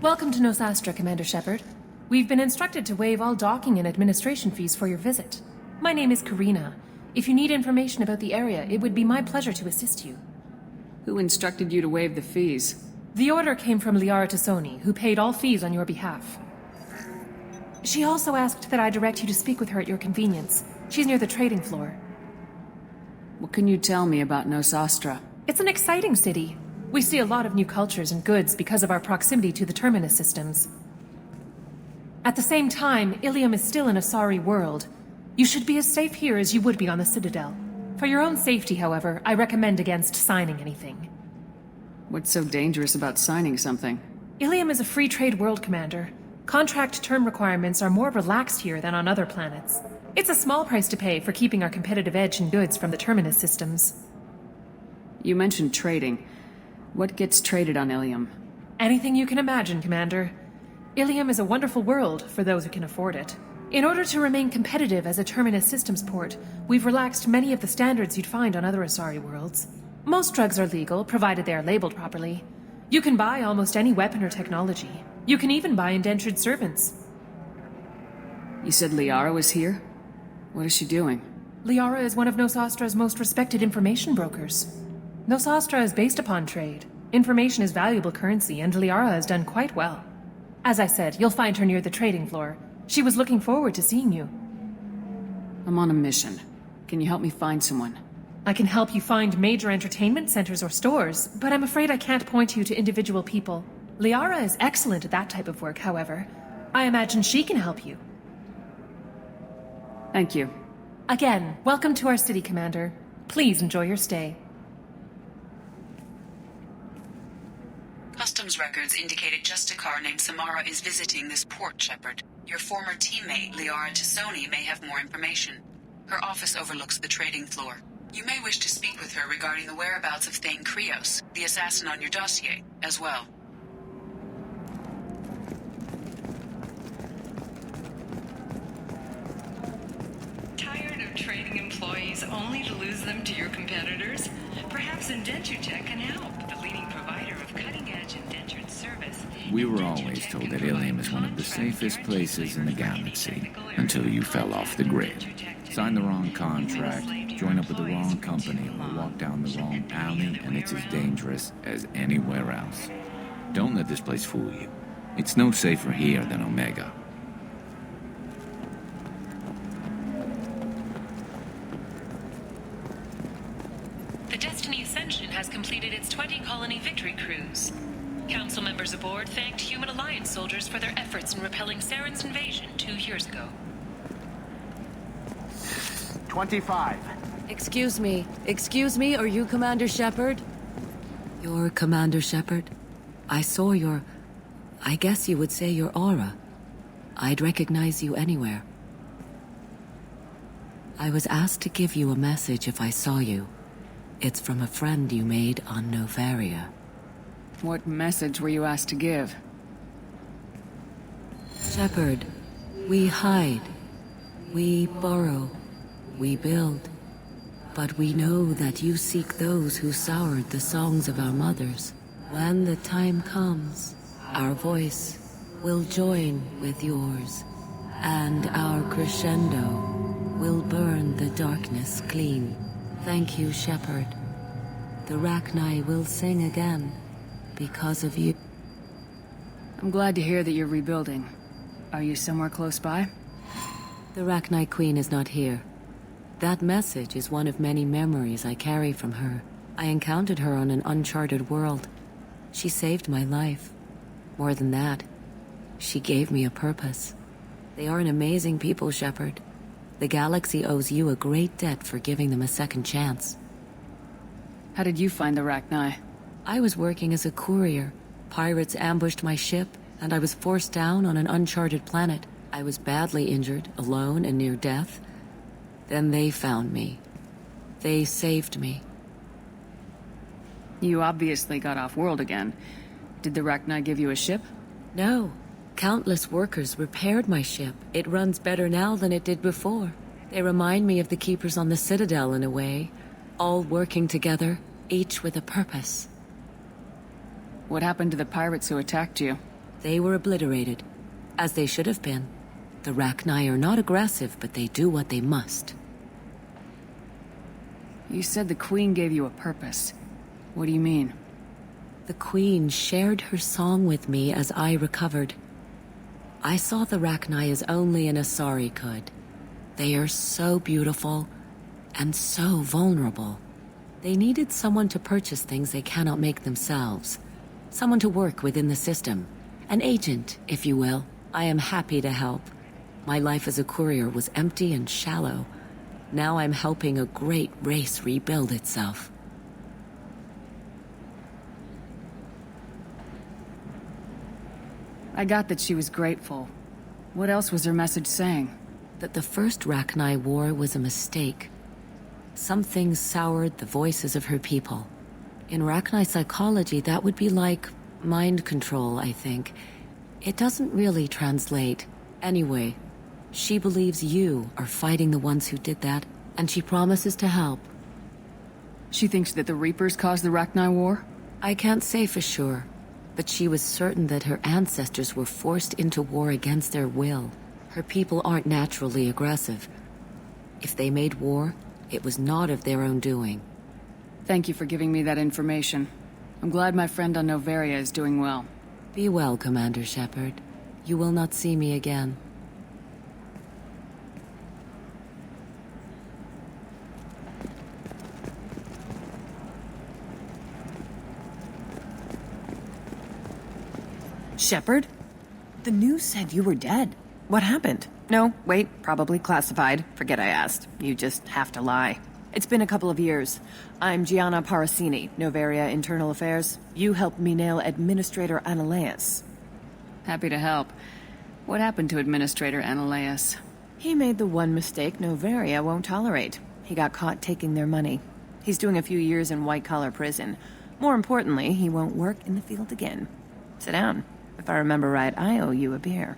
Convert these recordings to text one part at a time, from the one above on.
Welcome to Nosastra, Commander Shepard. We've been instructed to waive all docking and administration fees for your visit. My name is Karina. If you need information about the area, it would be my pleasure to assist you. Who instructed you to waive the fees? The order came from Liaroi, who paid all fees on your behalf. She also asked that I direct you to speak with her at your convenience. She's near the trading floor. What can you tell me about Nosastra? It's an exciting city. We see a lot of new cultures and goods because of our proximity to the Terminus systems. At the same time, Иллум is still an Azari world. You should be as safe here as you would be on the Citadel. For your own safety, however, I recommend against signing anything. What's so dangerous about signing something? Иллум is a free trade world, Commander. Contract term requirements are more relaxed here than on other planets. It's a small price to pay for keeping our competitive edge in goods from the Terminus systems. You mentioned trading. What gets traded on Иллум? Anything you can imagine, Commander. Иллум is a wonderful world for those who can afford it. In order to remain competitive as a Terminus systems port, we've relaxed many of the standards you'd find on other Azari worlds. Most drugs are legal, provided they are labeled properly. You can buy almost any weapon or technology. You can even buy indentured servants. You said Liara was here? What is she doing? Liara is one of Nosastra's most respected information brokers. Nosastra is based upon trade. Information is valuable currency, and Liara has done quite well. As I said, you'll find her near the trading floor. She was looking forward to seeing you. I'm on a mission. Can you help me find someone? I can help you find major entertainment centers or stores, but I'm afraid I can't point you to individual people. Liara is excellent at that type of work, however. I imagine she can help you. Thank you. Again, welcome to our city, Commander. Please enjoy your stay. Customs records indicated just a car named Samara is visiting this port, Shepard. Your former teammate, Liaroi, may have more information. Her office overlooks the trading floor. You may wish to speak with her regarding the whereabouts of Thane Krios, the assassin on your dossier, as well. Tired of trading employees only to lose them to your competitors? Perhaps Indenture Tech can help, the leading provider of cutting-edge indentured service. We were always told that Иллум is one of the safest places in the galaxy, until you fell off the grid. Signed the wrong contract, join up with the wrong company, or walk down the wrong alley, and it's as dangerous as anywhere else. Don't let this place fool you. It's no safer here than Omega. The Destiny Ascension has completed its 20-colony victory cruise. Council members aboard thanked Human Alliance soldiers for their efforts in repelling Saren's invasion 2 years ago. 25. Excuse me, are you Commander Shepard? You're Commander Shepard? I saw your... I guess you would say your aura. I'd recognize you anywhere. I was asked to give you a message if I saw you. It's from a friend you made on Novaria. What message were you asked to give? Shepard, we hide. We borrow. We build. But we know that you seek those who soured the songs of our mothers. When the time comes, our voice will join with yours, and our crescendo will burn the darkness clean. Thank you, Shepherd. The Rachni will sing again because of you. I'm glad to hear that you're rebuilding. Are you somewhere close by? The Rachni Queen is not here. That message is one of many memories I carry from her. I encountered her on an uncharted world. She saved my life. More than that, she gave me a purpose. They are an amazing people, Shepherd. The galaxy owes you a great debt for giving them a second chance. How did you find the Rachni? I was working as a courier. Pirates ambushed my ship, and I was forced down on an uncharted planet. I was badly injured, alone and near death. Then they found me. They saved me. You obviously got off-world again. Did the Rachni give you a ship? No. Countless workers repaired my ship. It runs better now than it did before. They remind me of the Keepers on the Citadel in a way. All working together, each with a purpose. What happened to the pirates who attacked you? They were obliterated, as they should have been. The Rachni are not aggressive, but they do what they must. You said the Queen gave you a purpose. What do you mean? The Queen shared her song with me as I recovered. I saw the Rachni as only an Azari could. They are so beautiful and so vulnerable. They needed someone to purchase things they cannot make themselves. Someone to work within the system. An agent, if you will. I am happy to help. My life as a courier was empty and shallow. Now I'm helping a great race rebuild itself. I got that she was grateful. What else was her message saying? That the first Rachni war was a mistake. Some things soured the voices of her people. In Rachni psychology, that would be like mind control, I think. It doesn't really translate. Anyway, she believes you are fighting the ones who did that, and she promises to help. She thinks that the Reapers caused the Rachni war? I can't say for sure, but she was certain that her ancestors were forced into war against their will. Her people aren't naturally aggressive. If they made war, it was not of their own doing. Thank you for giving me that information. I'm glad my friend on Noveria is doing well. Be well, Commander Shepard. You will not see me again. Shepard? The news said you were dead. What happened? No, wait, probably classified. Forget I asked. You just have to lie. It's been a couple of years. I'm Gianna Parasini, Noveria Internal Affairs. You helped me nail Administrator Analeas. Happy to help. What happened to Administrator Analeas? He made the one mistake Noveria won't tolerate. He got caught taking their money. He's doing a few years in white-collar prison. More importantly, he won't work in the field again. Sit down. If I remember right, I owe you a beer.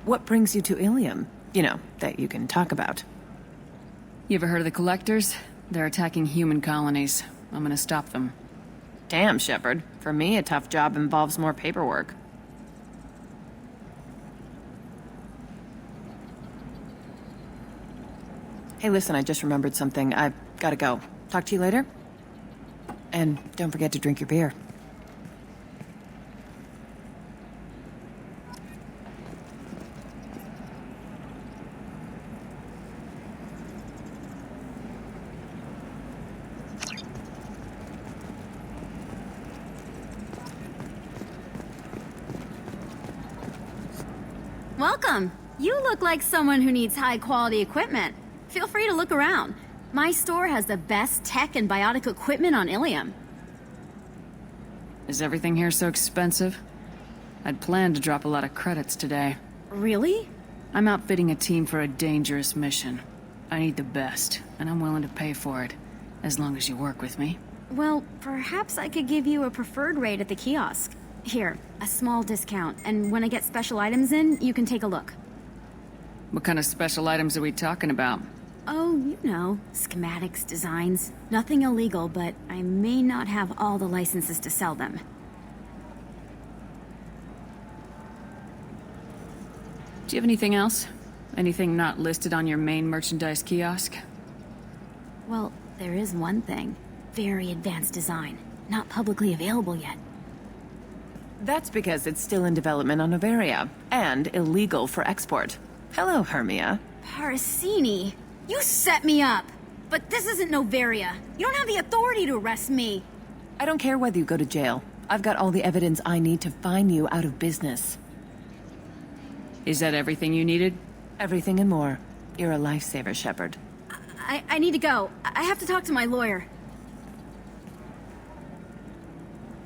What brings you to Ilium? You know, that you can talk about. You ever heard of the Collectors? They're attacking human colonies. I'm gonna stop them. Damn, Shepard. For me, a tough job involves more paperwork. Hey, listen, I just remembered something. I've gotta go. Talk to you later? And don't forget to drink your beer. Welcome. You look like someone who needs high-quality equipment. Feel free to look around. My store has the best tech and biotic equipment on Ilium. Is everything here so expensive? I'd planned to drop a lot of credits today. Really? I'm outfitting a team for a dangerous mission. I need the best, and I'm willing to pay for it, as long as you work with me. Well, perhaps I could give you a preferred rate at the kiosk. Here, a small discount, and when I get special items in, you can take a look. What kind of special items are we talking about? Oh, you know, schematics, designs. Nothing illegal, but I may not have all the licenses to sell them. Do you have anything else? Anything not listed on your main merchandise kiosk? Well, there is one thing. Very advanced design. Not publicly available yet. That's because it's still in development on Novaria, and illegal for export. Hello, Hermia. Paracini, you set me up! But this isn't Novaria. You don't have the authority to arrest me. I don't care whether you go to jail. I've got all the evidence I need to fine you out of business. Is that everything you needed? Everything and more. You're a lifesaver, Shepard. I need to go. I have to talk to my lawyer.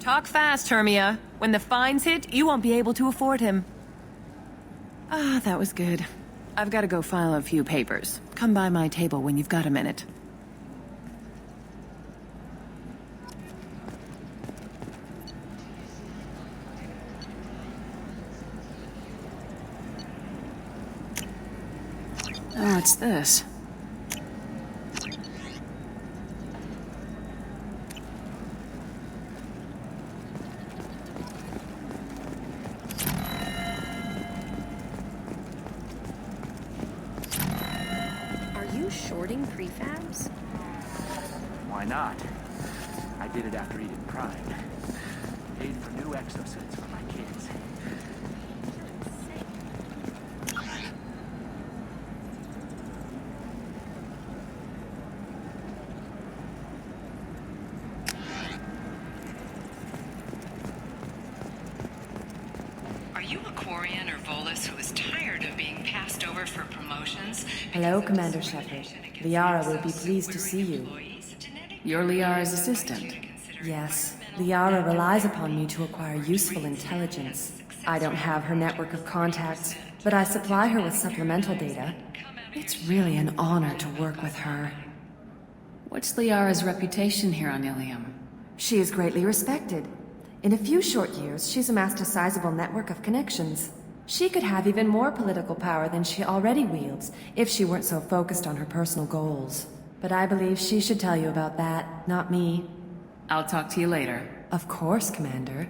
Talk fast, Hermia. When the fines hit, you won't be able to afford him. Ah, that was good. I've got to go file a few papers. Come by my table when you've got a minute. Oh, what's this? Are you shorting prefabs? Why not? I did it after Eden Prime. Paid for new exosets for my kids. Are you a Quarian or Volus who is tired of being passed over for promotions? Hello, Commander Shepard. Liara will be pleased to see you. You're Liara's assistant. Yes, Liara relies upon me to acquire useful intelligence. I don't have her network of contacts, but I supply her with supplemental data. It's really an honor to work with her. What's Liara's reputation here on Ilium? She is greatly respected. In a few short years, she's amassed a sizable network of connections. She could have even more political power than she already wields if she weren't so focused on her personal goals. But I believe she should tell you about that, not me. I'll talk to you later. Of course, Commander.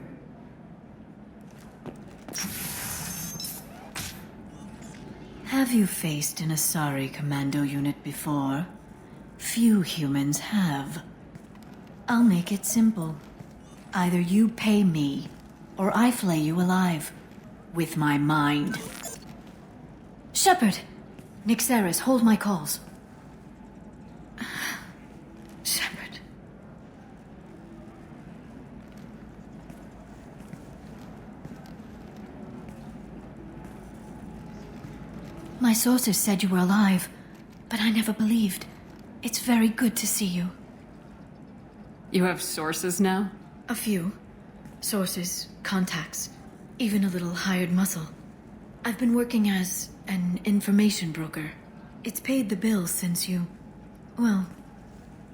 Have you faced an Azari commando unit before? Few humans have. I'll make it simple. Either you pay me, or I flay you alive. With my mind. Shepard! Nixeris, hold my calls. Shepard. My sources said you were alive, but I never believed. It's very good to see you. You have sources now? A few. Sources, contacts, even a little hired muscle. I've been working as an information broker. It's paid the bills since you... well,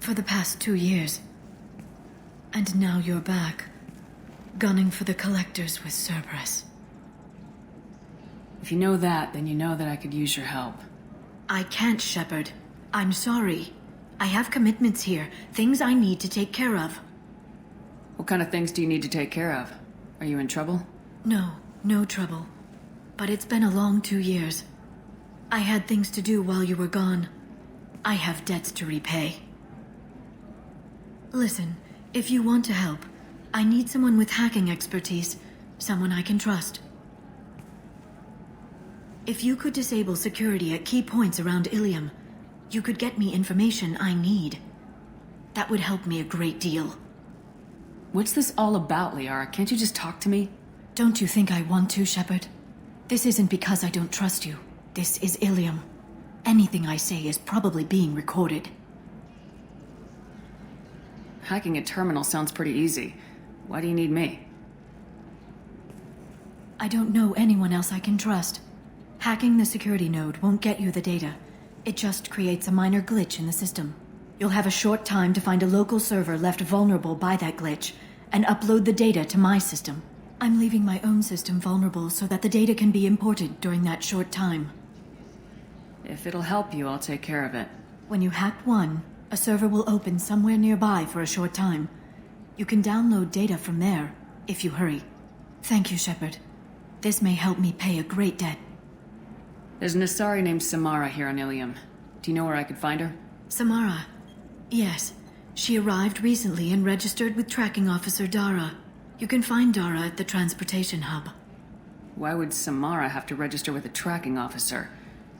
for the past 2 years. And now you're back, gunning for the collectors with Cerberus. If you know that, then you know that I could use your help. I can't, Shepard. I'm sorry. I have commitments here, things I need to take care of. What kind of things do you need to take care of? Are you in trouble? No, no trouble. But it's been a long 2 years. I had things to do while you were gone. I have debts to repay. Listen, if you want to help, I need someone with hacking expertise. Someone I can trust. If you could disable security at key points around Ilium, you could get me information I need. That would help me a great deal. What's this all about, Liara? Can't you just talk to me? Don't you think I want to, Shepard? This isn't because I don't trust you. This is Ilium. Anything I say is probably being recorded. Hacking a terminal sounds pretty easy. Why do you need me? I don't know anyone else I can trust. Hacking the security node won't get you the data. It just creates a minor glitch in the system. You'll have a short time to find a local server left vulnerable by that glitch, and upload the data to my system. I'm leaving my own system vulnerable so that the data can be imported during that short time. If it'll help you, I'll take care of it. When you hack one, a server will open somewhere nearby for a short time. You can download data from there, if you hurry. Thank you, Shepard. This may help me pay a great debt. There's an Asari named Samara here on Ilium. Do you know where I could find her? Samara. Yes. She arrived recently and registered with Tracking Officer Dara. You can find Dara at the transportation hub. Why would Samara have to register with a tracking officer?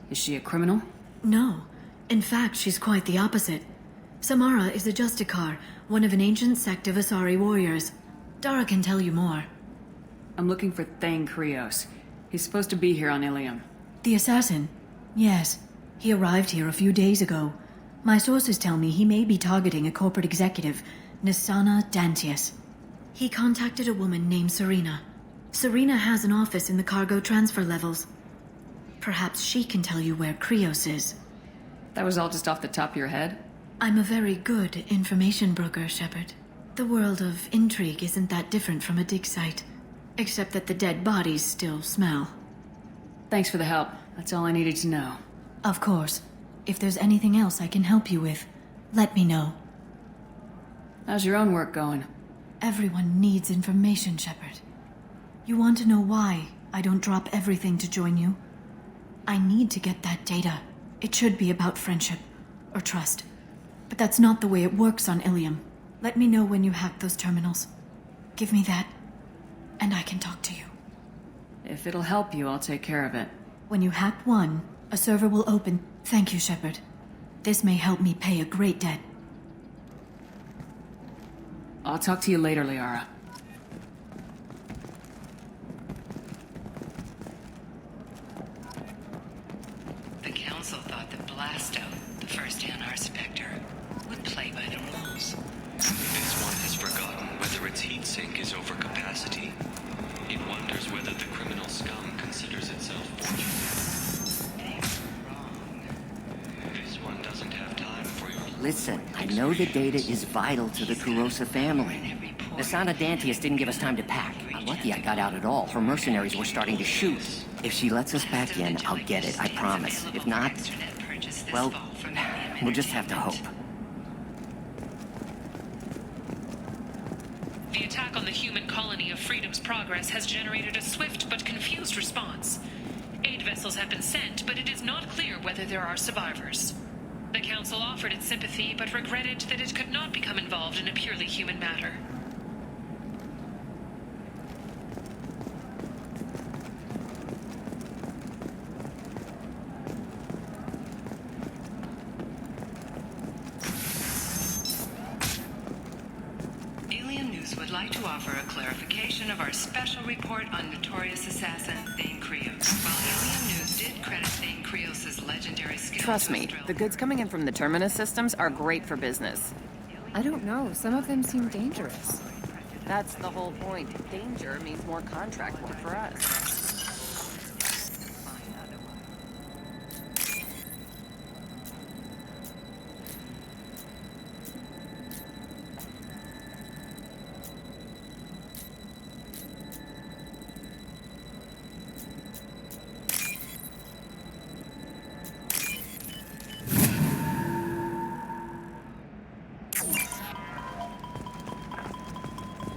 Is she a criminal? No. In fact, she's quite the opposite. Samara is a Justicar, one of an ancient sect of Asari warriors. Dara can tell you more. I'm looking for Thane Krios. He's supposed to be here on Ilium. The assassin? Yes. He arrived here a few days ago. My sources tell me he may be targeting a corporate executive, Nisana Dantius. He contacted a woman named Serena. Serena has an office in the cargo transfer levels. Perhaps she can tell you where Krios is. That was all just off the top of your head? I'm a very good information broker, Shepard. The world of intrigue isn't that different from a dig site. Except that the dead bodies still smell. Thanks for the help. That's all I needed to know. Of course. If there's anything else I can help you with, let me know. How's your own work going? Everyone needs information, Shepard. You want to know why I don't drop everything to join you? I need to get that data. It should be about friendship or trust. But that's not the way it works on Ilium. Let me know when you hack those terminals. Give me that, and I can talk to you. If it'll help you, I'll take care of it. When you hack one, a server will open. Thank you, Shepard. This may help me pay a great debt. I'll talk to you later, Liara. The Council thought that Blasto, the first Yanar Spectre, would play by the rules. This one has forgotten whether its heat sink is over capacity. It wonders whether the criminal scum considers itself fortunate. They were wrong. This one doesn't have time for your... Listen, I know the data is vital to the Kurosa family. Nisana Dantius didn't give us time to pack. I'm lucky I got out at all. Her mercenaries were starting to shoot. If she lets us back in, I'll get it, I promise. If not, well, we'll just have to hope. The attack on the human colony of Freedom's Progress has generated a swift but confused response. Aid vessels have been sent, but it is not clear whether there are survivors. The Council offered its sympathy, but regretted that it could not become involved in a purely human matter. Would like to offer a clarification of our special report on notorious assassin Thane Krios. While Ilium News did credit Thane Krios' legendary skills... Trust me, the goods coming in from the Terminus systems are great for business. I don't know, some of them seem dangerous. That's the whole point. Danger means more contract work for us.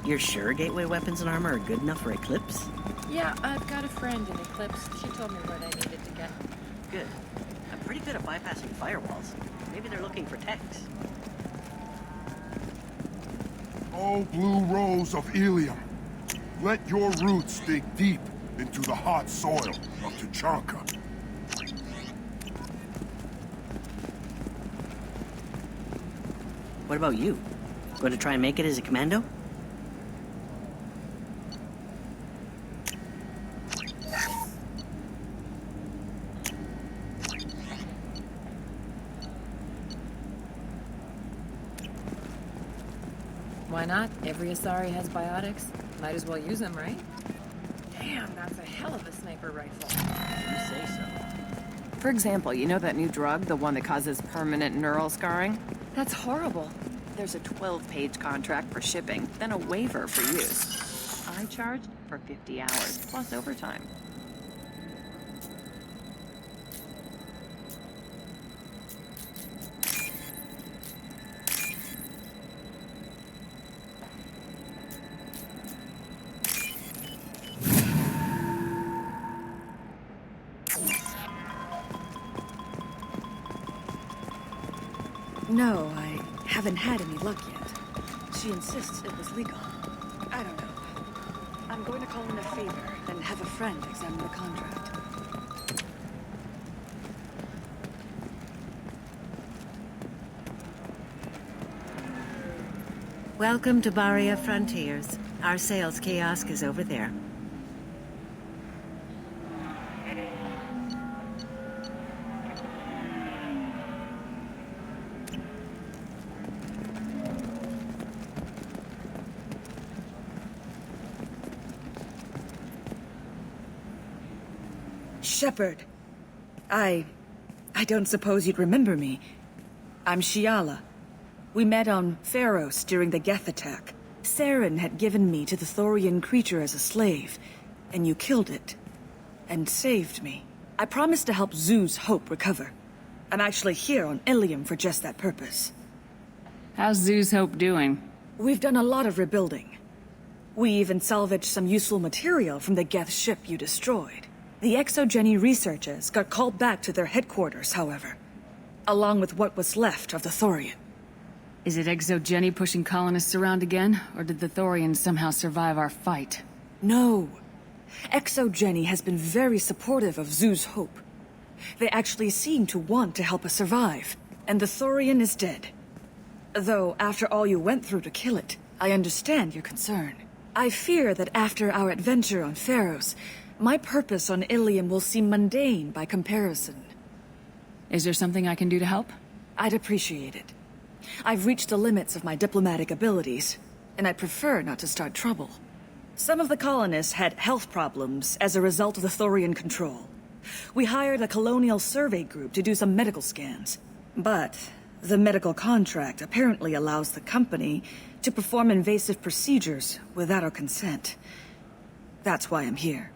You're sure gateway weapons and armor are good enough for Eclipse? Yeah, I've got a friend in Eclipse. She told me what I needed to get. Good. I'm pretty good at bypassing firewalls. Maybe they're looking for techs. Oh, blue rose of Ilium, let your roots dig deep into the hot soil of Tuchanka. What about you? Going to try and make it as a commando? Why not? Every Asari has biotics. Might as well use them, right? Damn, that's a hell of a sniper rifle. You say so. For example, you know that new drug, the one that causes permanent neural scarring? That's horrible. There's a 12-page contract for shipping, then a waiver for use. I charged for 50 hours, plus overtime. No, I haven't had any luck yet. She insists it was legal. I don't know. I'm going to call in a favor, then have a friend examine the contract. Welcome to Barria Frontiers. Our sales kiosk is over there. Shepard. I don't suppose you'd remember me. I'm Shiala. We met on Pharos during the Geth attack. Saren had given me to the Thorian creature as a slave, and you killed it. And saved me. I promised to help Zoo's Hope recover. I'm actually here on Ilium for just that purpose. How's Zoo's Hope doing? We've done a lot of rebuilding. We even salvaged some useful material from the Geth ship you destroyed. The Exogeny researchers got called back to their headquarters, however, along with what was left of the Thorian. Is it Exogeny pushing colonists around again, or did the Thorians somehow survive our fight? No. Exogeny has been very supportive of Zoo's Hope. They actually seem to want to help us survive, and the Thorian is dead. Though, after all you went through to kill it, I understand your concern. I fear that after our adventure on Pharos, my purpose on Ilium will seem mundane by comparison. Is there something I can do to help? I'd appreciate it. I've reached the limits of my diplomatic abilities, and I'd prefer not to start trouble. Some of the colonists had health problems as a result of the Thorian control. We hired a colonial survey group to do some medical scans. But the medical contract apparently allows the company to perform invasive procedures without our consent. That's why I'm here.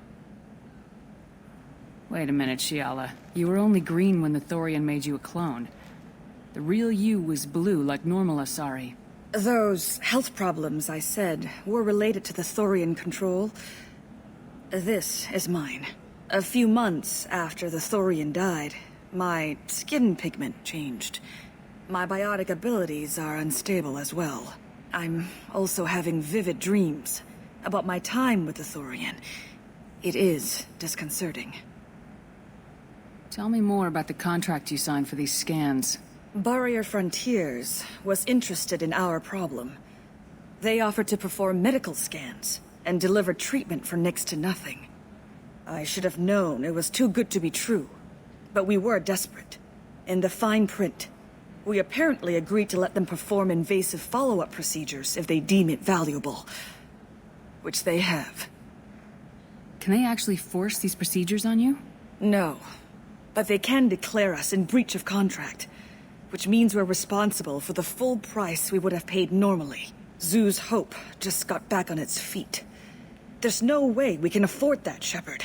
Wait a minute, Shiala. You were only green when the Thorian made you a clone. The real you was blue like normal Asari. Those health problems I said were related to the Thorian control. This is mine. A few months after the Thorian died, my skin pigment changed. My biotic abilities are unstable as well. I'm also having vivid dreams about my time with the Thorian. It is disconcerting. Tell me more about the contract you signed for these scans. Barria Frontiers was interested in our problem. They offered to perform medical scans and deliver treatment for next to nothing. I should have known it was too good to be true, but we were desperate. In the fine print, we apparently agreed to let them perform invasive follow-up procedures if they deem it valuable, which they have. Can they actually force these procedures on you? No, but they can declare us in breach of contract, which means we're responsible for the full price we would have paid normally. Zoo's Hope just got back on its feet. There's no way we can afford that, Shepard.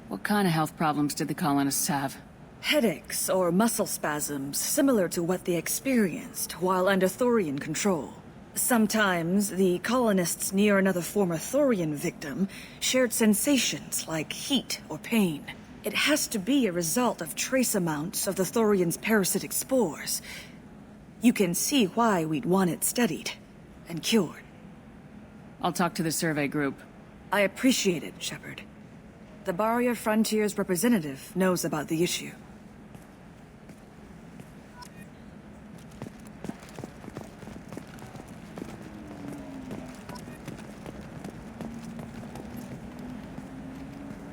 What kind of health problems did the colonists have? Headaches or muscle spasms similar to what they experienced while under Thorian control. Sometimes the colonists near another former Thorian victim shared sensations like heat or pain. It has to be a result of trace amounts of the Thorian's parasitic spores. You can see why we'd want it studied and cured. I'll talk to the survey group. I appreciate it, Shepard. The Barria Frontiers representative knows about the issue.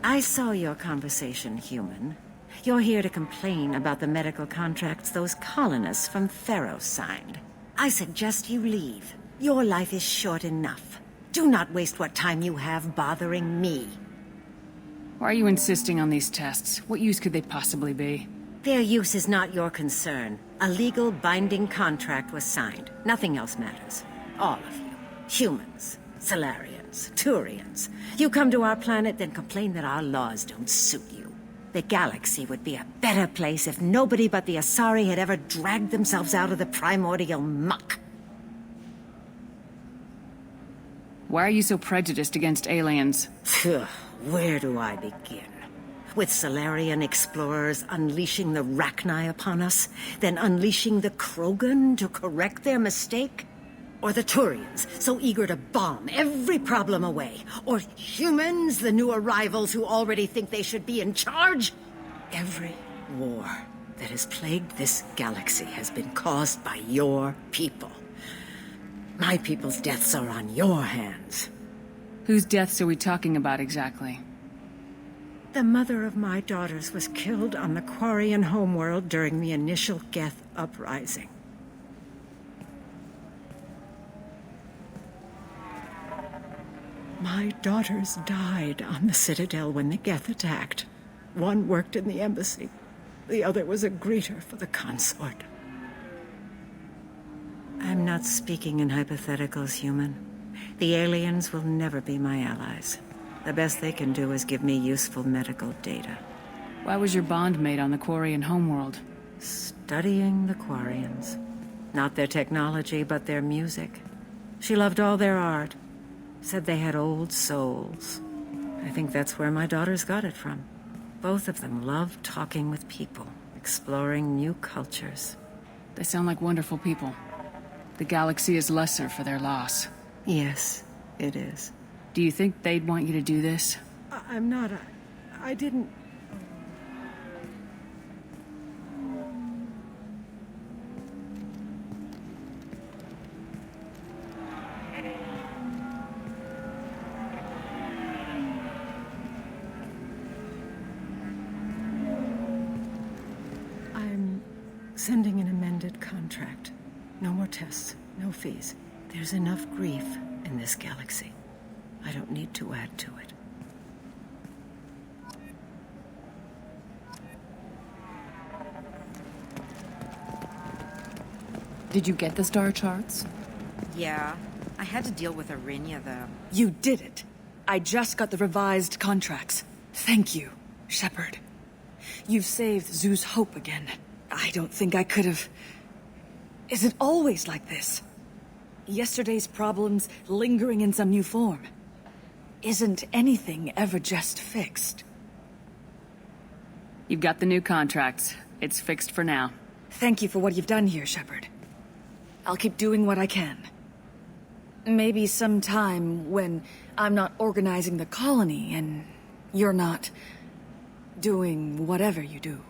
I saw your conversation, human. You're here to complain about the medical contracts those colonists from Pharos signed. I suggest you leave. Your life is short enough. Do not waste what time you have bothering me. Why are you insisting on these tests? What use could they possibly be? Their use is not your concern. A legal binding contract was signed. Nothing else matters. All of you. Humans, Solarians, Turians. You come to our planet, then complain that our laws don't suit you. The galaxy would be a better place if nobody but the Asari had ever dragged themselves out of the primordial muck. Why are you so prejudiced against aliens? Where do I begin? with Solarian explorers unleashing the Rachni upon us, then unleashing the Krogan to correct their mistake? Or the Turians, so eager to bomb every problem away? Or humans, the new arrivals who already think they should be in charge? Every war that has plagued this galaxy has been caused by your people. My people's deaths are on your hands. Whose deaths are we talking about exactly? The mother of my daughters was killed on the Quarian homeworld during the initial Geth uprising. My daughters died on the Citadel when the Geth attacked. One worked in the embassy. The other was a greeter for the consort. I'm not speaking in hypotheticals, human. The aliens will never be my allies. The best they can do is give me useful medical data. Why was your bond made on the Quarian homeworld? Studying the Quarians. Not their technology, but their music. She loved all their art. Said they had old souls. I think that's where my daughters got it from. Both of them loved talking with people, exploring new cultures. They sound like wonderful people. The galaxy is lesser for their loss. Yes, it is. Do you think they'd want you to do this? I'm not. I didn't. I'm sending an amended contract. No more tests, no fees. There's enough grief in this galaxy. I don't need to add to it. Did you get the star charts? Yeah. I had to deal with Arinya, though. You did it. I just got the revised contracts. Thank you, Shepard. You've saved Zoo's hope again. I don't think I could have... Is it always like this? Yesterday's problems lingering in some new form. Isn't anything ever just fixed? You've got the new contracts. It's fixed for now. Thank you for what you've done here, Shepard. I'll keep doing what I can. Maybe sometime when I'm not organizing the colony and you're not doing whatever you do.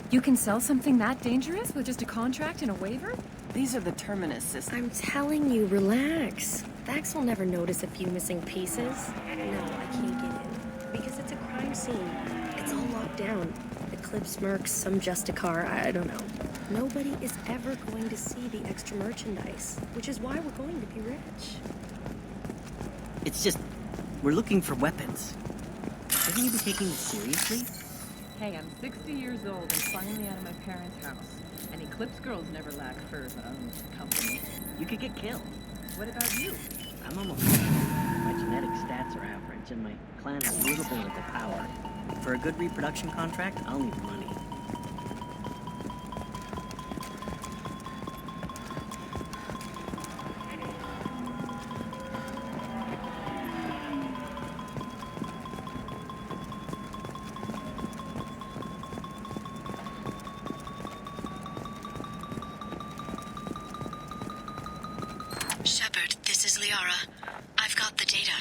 You can sell something that dangerous with just a contract and a waiver? These are the Terminus systems. I'm telling you, relax. Vax will never notice a few missing pieces. No, I can't get in. Because it's a crime scene. It's all locked down. The Clips Mercs, some Justicar, I don't know. Nobody is ever going to see the extra merchandise, which is why we're going to be rich. It's just, we're looking for weapons. Shouldn't you be taking this seriously? Hey, I'm 60 years old and finally out of my parents' house. And Eclipse girls never lack furs owned company. You could get killed. What about you? I'm almost my genetic stats are average, and my clan has little political power. For a good reproduction contract, I'll need money. Shepard, this is Liara. I've got the data.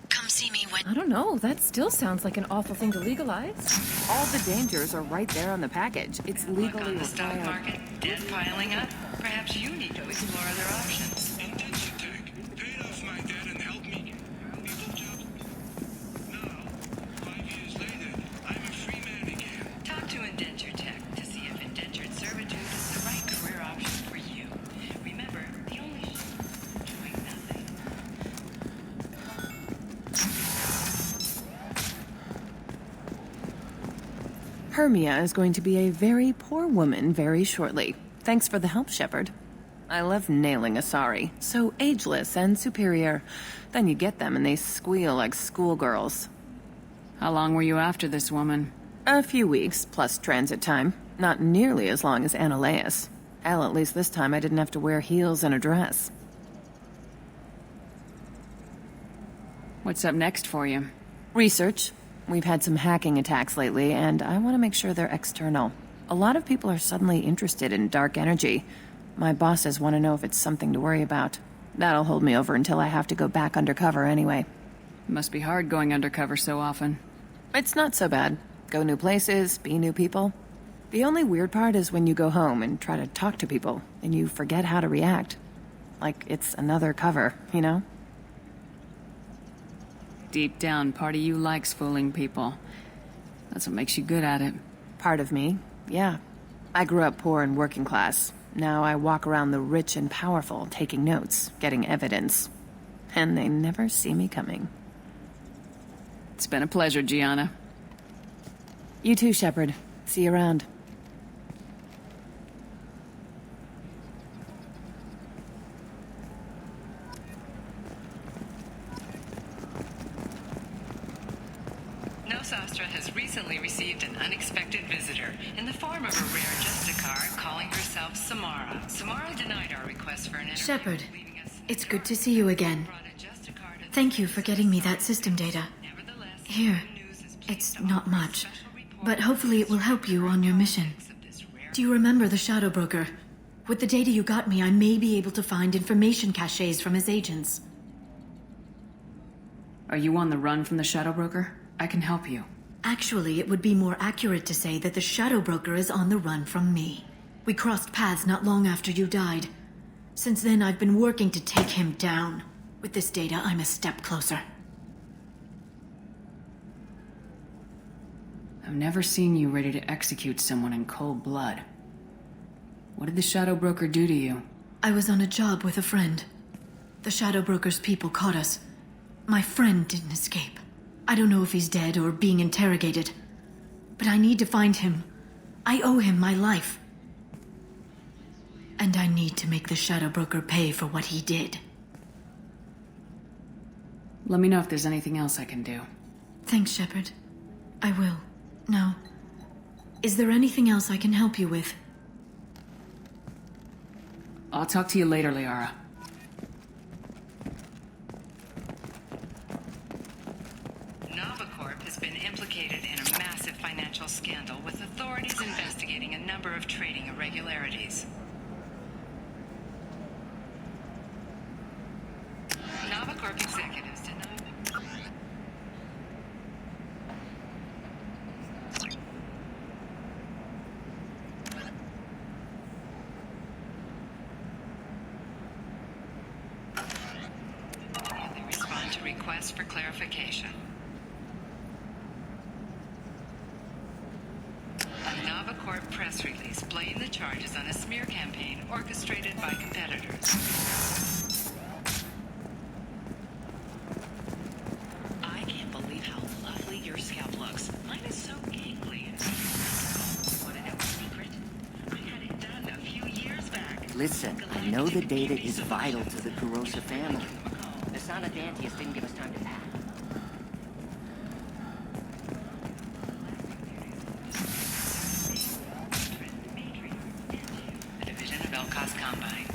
Come see me when... I don't know, that still sounds like an awful thing to legalize. All the dangers are right there on the package. It's legally on the stock required. market, debt piling up. Perhaps you need to explore other options. Paid off my debt and helped me. Now, 5 years later, Hermia is going to be a very poor woman very shortly. Thanks for the help, Shepard. I love nailing Asari. So ageless and superior. Then you get them and they squeal like schoolgirls. How long were you after this woman? A few weeks, plus transit time. Not nearly as long as Annaleus. Hell, at least this time I didn't have to wear heels and a dress. What's up next for you? Research. We've had some hacking attacks lately, and I want to make sure they're external. A lot of people are suddenly interested in dark energy. My bosses want to know if it's something to worry about. That'll hold me over until I have to go back undercover anyway. Must be hard going undercover so often. It's not so bad. Go new places, be new people. The only weird part is when you go home and try to talk to people, and you forget how to react. Like it's another cover, you know? Deep down, part of you likes fooling people. That's what makes you good at it. Part of me, yeah. I grew up poor and working class. Now I walk around the rich and powerful, taking notes, getting evidence. And they never see me coming. It's been a pleasure, Gianna. You too, Shepard. See you around. Nosastra has recently received an unexpected visitor in the form of a rare Justicar calling herself Samara. Samara denied our request for an interview. Shepard, it's good to see you again. Thank you for getting me that system data. Here, it's not much, but hopefully it will help you on your mission. Do you remember the Shadow Broker? With the data you got me, I may be able to find information caches from his agents. Are you on the run from the Shadow Broker? I can help you. Actually, it would be more accurate to say that the Shadow Broker is on the run from me. We crossed paths not long after you died. Since then, I've been working to take him down. With this data, I'm a step closer. I've never seen you ready to execute someone in cold blood. What did the Shadow Broker do to you? I was on a job with a friend. The Shadow Broker's people caught us. My friend didn't escape. I don't know if he's dead or being interrogated. But I need to find him. I owe him my life. And I need to make the Shadow Broker pay for what he did. Let me know if there's anything else I can do. Thanks, Shepard. I will. Now, is there anything else I can help you with? I'll talk to you later, Liara. Novacorp has been implicated in a massive financial scandal with authorities investigating a number of trading irregularities. Novacorp executives denied. They respond to requests for clarification. A Novacorp press release blamed the charges on a smear campaign orchestrated by competitors. I can't believe how lovely your scalp looks. Mine is so gangly. Want to know a secret? I had it done a few years back. Listen, I know the data is vital to the Kurosa family. The Sanadantius didn't give us time to pack. A division of Elkos Combine.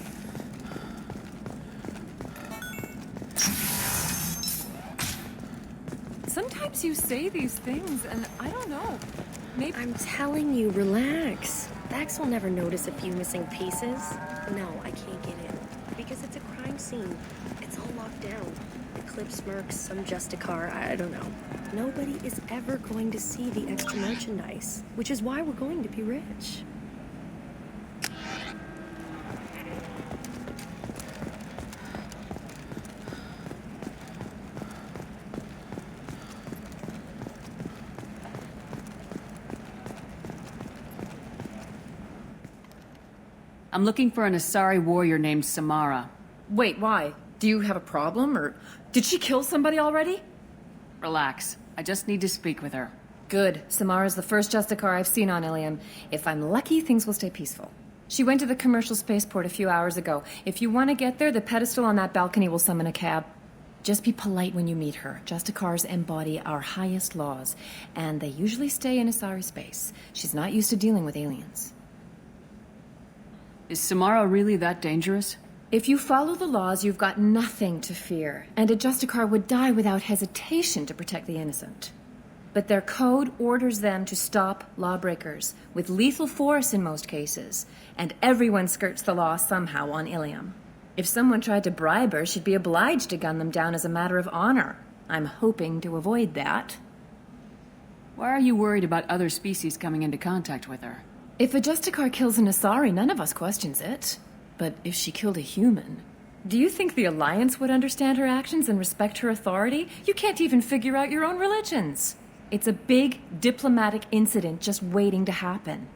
Sometimes you say these things, and I don't know. Maybe I'm telling you, relax. Vax will never notice a few missing pieces. No, I can't get in. Because it's a crime scene. It's all locked down. The clips mercs, some Justicar, I don't know. Nobody is ever going to see the extra merchandise, which is why we're going to be rich. I'm looking for an Asari warrior named Samara. Wait, why? Do you have a problem, or did she kill somebody already? Relax. I just need to speak with her. Good. Samara's the first Justicar I've seen on Ilium. If I'm lucky, things will stay peaceful. She went to the commercial spaceport a few hours ago. If you want to get there, the pedestal on that balcony will summon a cab. Just be polite when you meet her. Justicars embody our highest laws, and they usually stay in Asari space. She's not used to dealing with aliens. Is Samara really that dangerous? If you follow the laws, you've got nothing to fear, and a Justicar would die without hesitation to protect the innocent. But their code orders them to stop lawbreakers, with lethal force in most cases, and everyone skirts the law somehow on Ilium. If someone tried to bribe her, she'd be obliged to gun them down as a matter of honor. I'm hoping to avoid that. Why are you worried about other species coming into contact with her? If a Justicar kills an Asari, none of us questions it. But if she killed a human, do you think the Alliance would understand her actions and respect her authority? You can't even figure out your own religions. It's a big diplomatic incident just waiting to happen.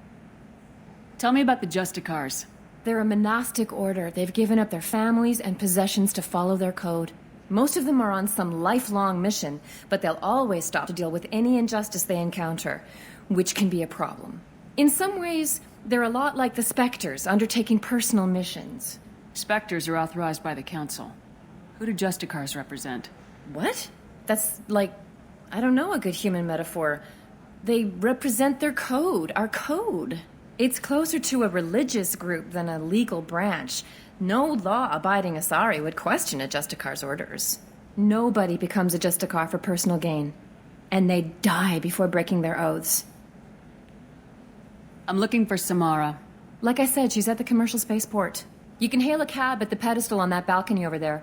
Tell me about the Justicars. They're a monastic order. They've given up their families and possessions to follow their code. Most of them are on some lifelong mission, but they'll always stop to deal with any injustice they encounter, which can be a problem. In some ways, they're a lot like the Spectres, undertaking personal missions. Spectres are authorized by the Council. Who do Justicars represent? What? That's like, I don't know, a good human metaphor. They represent their code, our code. It's closer to a religious group than a legal branch. No law-abiding Asari would question a Justicar's orders. Nobody becomes a Justicar for personal gain. And they die before breaking their oaths. I'm looking for Samara. Like I said, she's at the commercial spaceport. You can hail a cab at the pedestal on that balcony over there.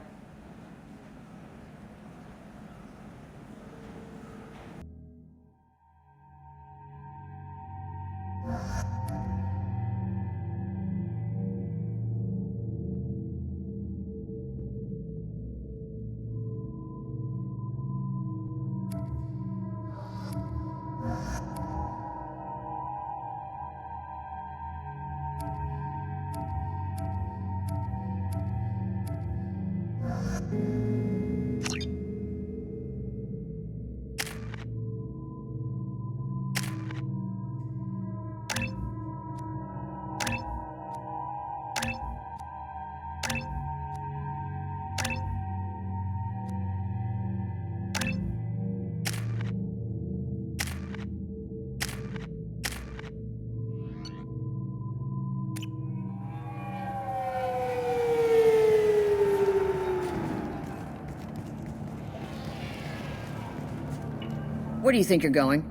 Where do you think you're going?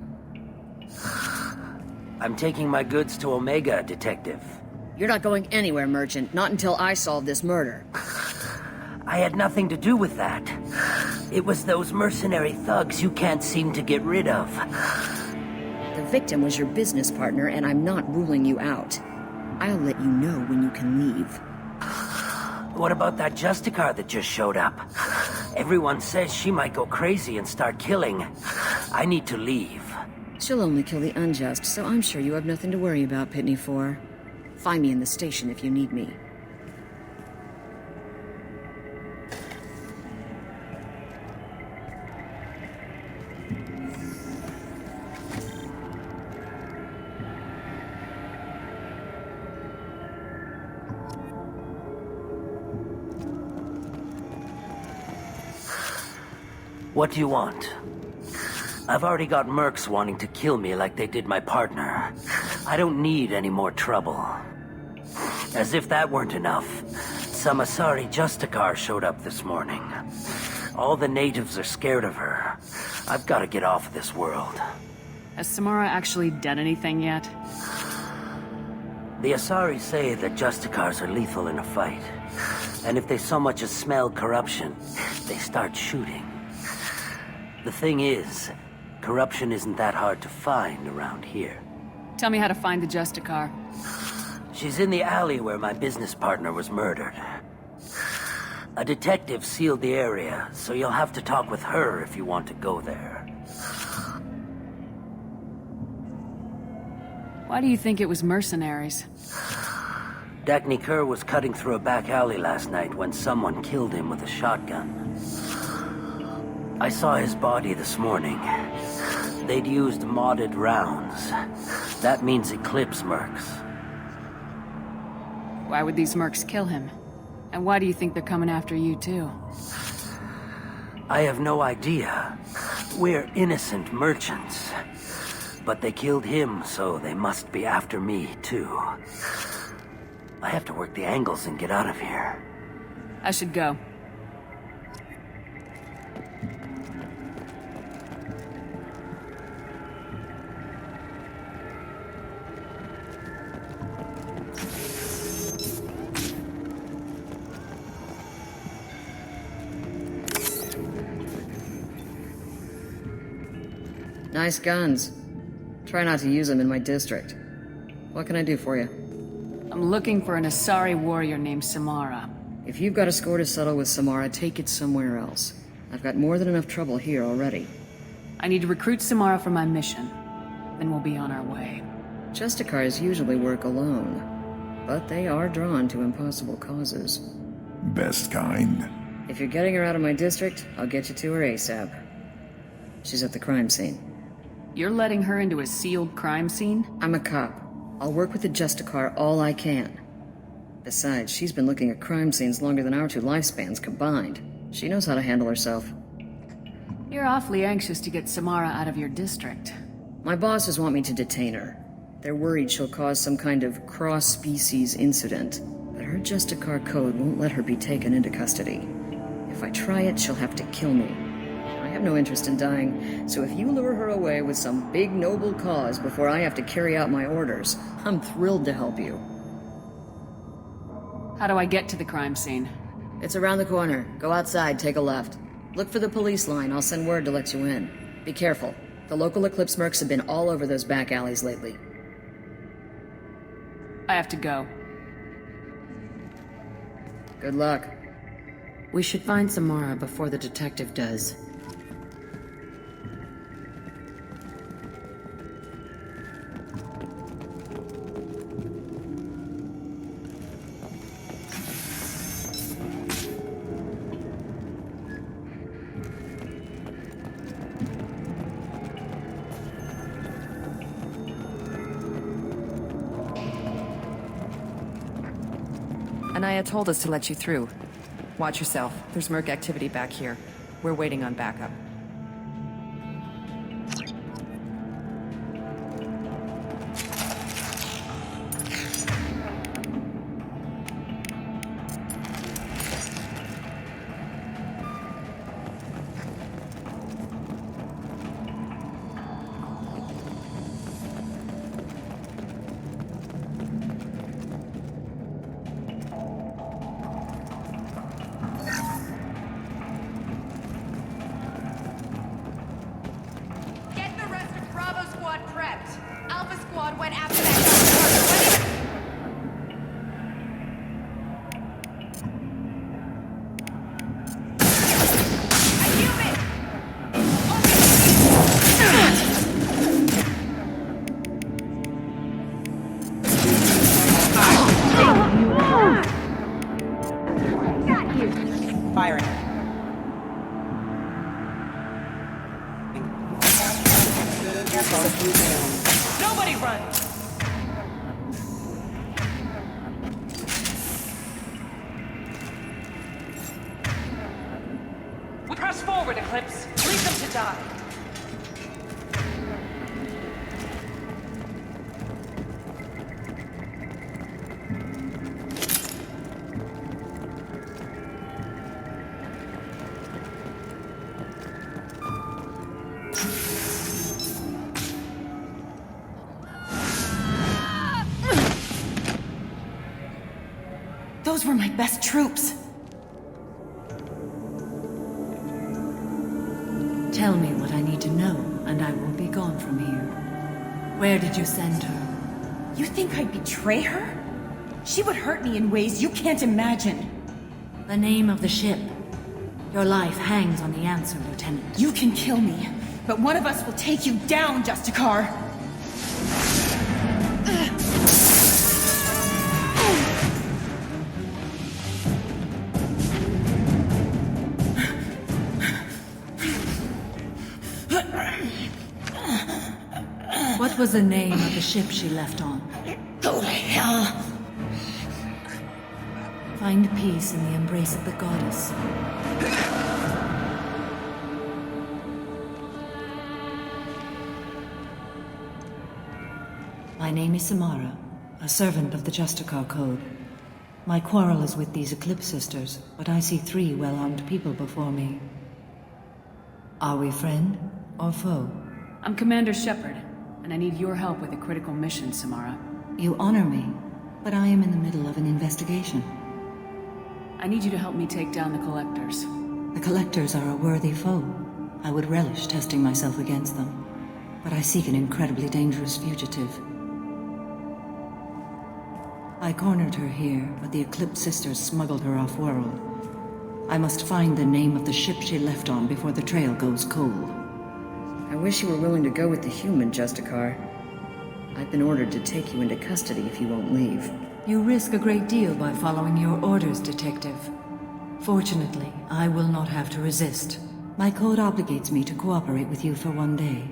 I'm taking my goods to Omega, Detective. You're not going anywhere, Merchant. Not until I solve this murder. I had nothing to do with that. It was those mercenary thugs you can't seem to get rid of. The victim was your business partner, and I'm not ruling you out. I'll let you know when you can leave. What about that Justicar that just showed up? Everyone says she might go crazy and start killing. I need to leave. She'll only kill the unjust, so I'm sure you have nothing to worry about, Pitney 4. Find me in the station if you need me. What do you want? I've already got mercs wanting to kill me like they did my partner. I don't need any more trouble. As if that weren't enough, some Asari Justicar showed up this morning. All the natives are scared of her. I've got to get off of this world. Has Samara actually done anything yet? The Asari say that Justicars are lethal in a fight. And if they so much as smell corruption, they start shooting. The thing is, corruption isn't that hard to find around here. Tell me how to find the Justicar. She's in the alley where my business partner was murdered. A detective sealed the area, so you'll have to talk with her if you want to go there. Why do you think it was mercenaries? Dagny Kerr was cutting through a back alley last night when someone killed him with a shotgun. I saw his body this morning. They'd used modded rounds. That means Eclipse mercs. Why would these mercs kill him? And why do you think they're coming after you too? I have no idea. We're innocent merchants. But they killed him, so they must be after me too. I have to work the angles and get out of here. I should go. Nice guns. Try not to use them in my district. What can I do for you? I'm looking for an Asari warrior named Samara. If you've got a score to settle with Samara, take it somewhere else. I've got more than enough trouble here already. I need to recruit Samara for my mission. Then we'll be on our way. Justicars usually work alone, but they are drawn to impossible causes. Best kind. If you're getting her out of my district, I'll get you to her ASAP. She's at the crime scene. You're letting her into a sealed crime scene? I'm a cop. I'll work with the Justicar all I can. Besides, she's been looking at crime scenes longer than our 2 lifespans combined. She knows how to handle herself. You're awfully anxious to get Samara out of your district. My bosses want me to detain her. They're worried she'll cause some kind of cross-species incident, but her Justicar code won't let her be taken into custody. If I try it, she'll have to kill me. I have no interest in dying, so if you lure her away with some big noble cause before I have to carry out my orders, I'm thrilled to help you. How do I get to the crime scene? It's around the corner. Go outside, take a left. Look for the police line. I'll send word to let you in. Be careful. The local Eclipse mercs have been all over those back alleys lately. I have to go. Good luck. We should find Samara before the detective does. Anaya told us to let you through. Watch yourself. There's merc activity back here. We're waiting on backup. Nobody run! We press forward, Eclipse. Leave them to die. Those were my best troops. Tell me what I need to know, and I will be gone from here. Where did you send her? You think I'd betray her? She would hurt me in ways you can't imagine. The name of the ship. Your life hangs on the answer, Lieutenant. You can kill me, but one of us will take you down, Justicar. What was the name of the ship she left on? Go to hell! Find peace in the embrace of the goddess. My name is Samara, a servant of the Justicar Code. My quarrel is with these Eclipse Sisters, but I see 3 well-armed people before me. Are we friend or foe? I'm Commander Shepard, and I need your help with a critical mission, Samara. You honor me, but I am in the middle of an investigation. I need you to help me take down the Collectors. The Collectors are a worthy foe. I would relish testing myself against them, but I seek an incredibly dangerous fugitive. I cornered her here, but the Eclipse Sisters smuggled her off-world. I must find the name of the ship she left on before the trail goes cold. I wish you were willing to go with the human, Justicar. I've been ordered to take you into custody if you won't leave. You risk a great deal by following your orders, Detective. Fortunately, I will not have to resist. My code obligates me to cooperate with you for 1 day.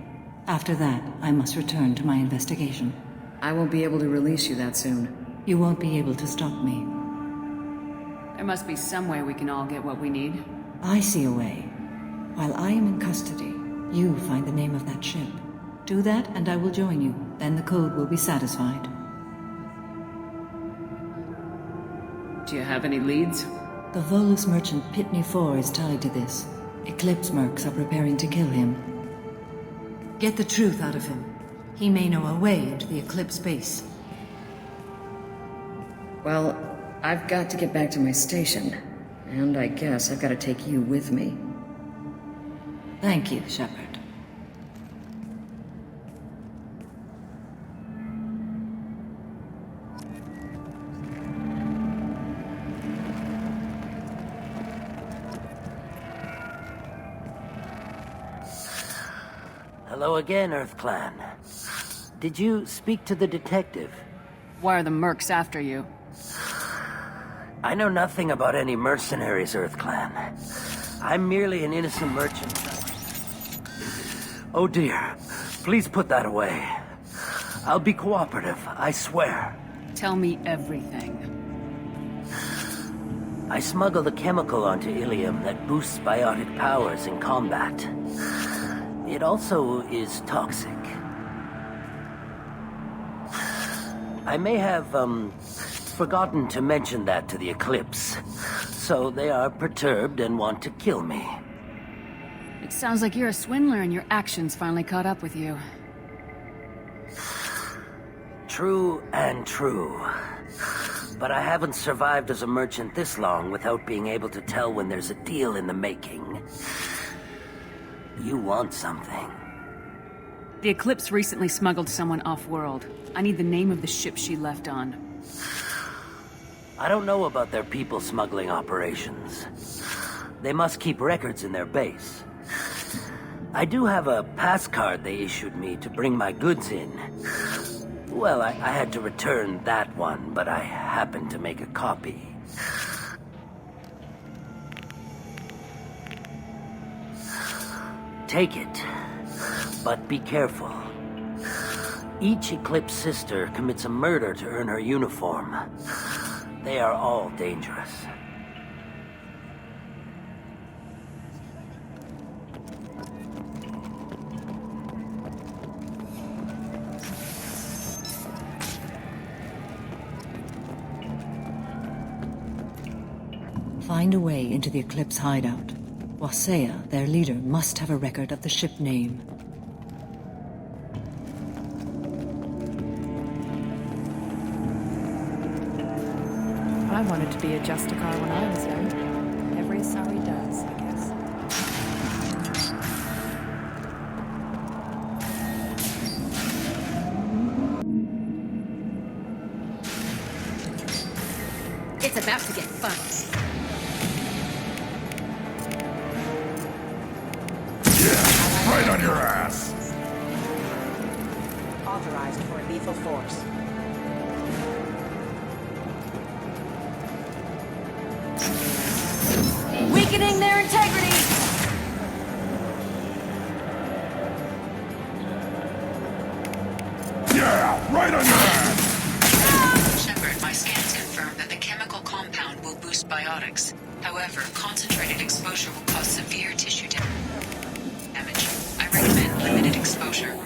After that, I must return to my investigation. I won't be able to release you that soon. You won't be able to stop me. There must be some way we can all get what we need. I see a way. While I am in custody, you find the name of that ship. Do that and I will join you. Then the code will be satisfied. Do you have any leads? The Volus merchant Pitney 4 is tied to this. Eclipse mercs are preparing to kill him. Get the truth out of him. He may know a way into the Eclipse base. Well, I've got to get back to my station. And I guess I've got to take you with me. Thank you, Shepard. Hello again, Earth Clan. Did you speak to the detective? Why are the mercs after you? I know nothing about any mercenaries, Earth Clan. I'm merely an innocent merchant. Oh dear, please put that away. I'll be cooperative, I swear. Tell me everything. I smuggled a chemical onto Ilium that boosts biotic powers in combat. It also is toxic. I may have, forgotten to mention that to the Eclipse, so they are perturbed and want to kill me. It sounds like you're a swindler and your actions finally caught up with you. True and true. But I haven't survived as a merchant this long without being able to tell when there's a deal in the making. You want something. The Eclipse recently smuggled someone off-world. I need the name of the ship she left on. I don't know about their people smuggling operations. They must keep records in their base. I do have a pass card they issued me to bring my goods in. Well, I had to return that one, but I happened to make a copy. Take it, but be careful. Each Eclipse sister commits a murder to earn her uniform. They are all dangerous. Find a way into the Eclipse hideout. Wasea, their leader, must have a record of the ship name. I wanted to be a Justicar when I was young. Every Asari does, I guess. It's about to get fun. Yeah, right on your ass. Authorized for lethal force. Weakening their integrity! Right on your ass! Shepard, my scans confirm that the chemical compound will boost biotics. However, concentrated exposure will cause severe tissue damage. I recommend limited exposure.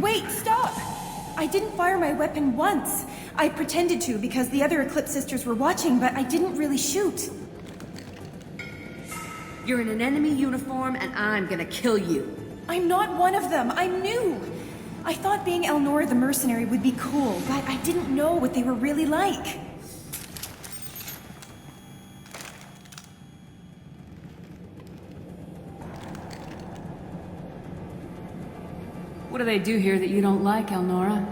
Wait, stop! I didn't fire my weapon once. I pretended to because the other Eclipse sisters were watching, but I didn't really shoot. You're in an enemy uniform, and I'm gonna kill you. I'm not one of them. I'm new. I thought being Elnora the mercenary would be cool, but I didn't know what they were really like. What do they do here that you don't like, Elnora?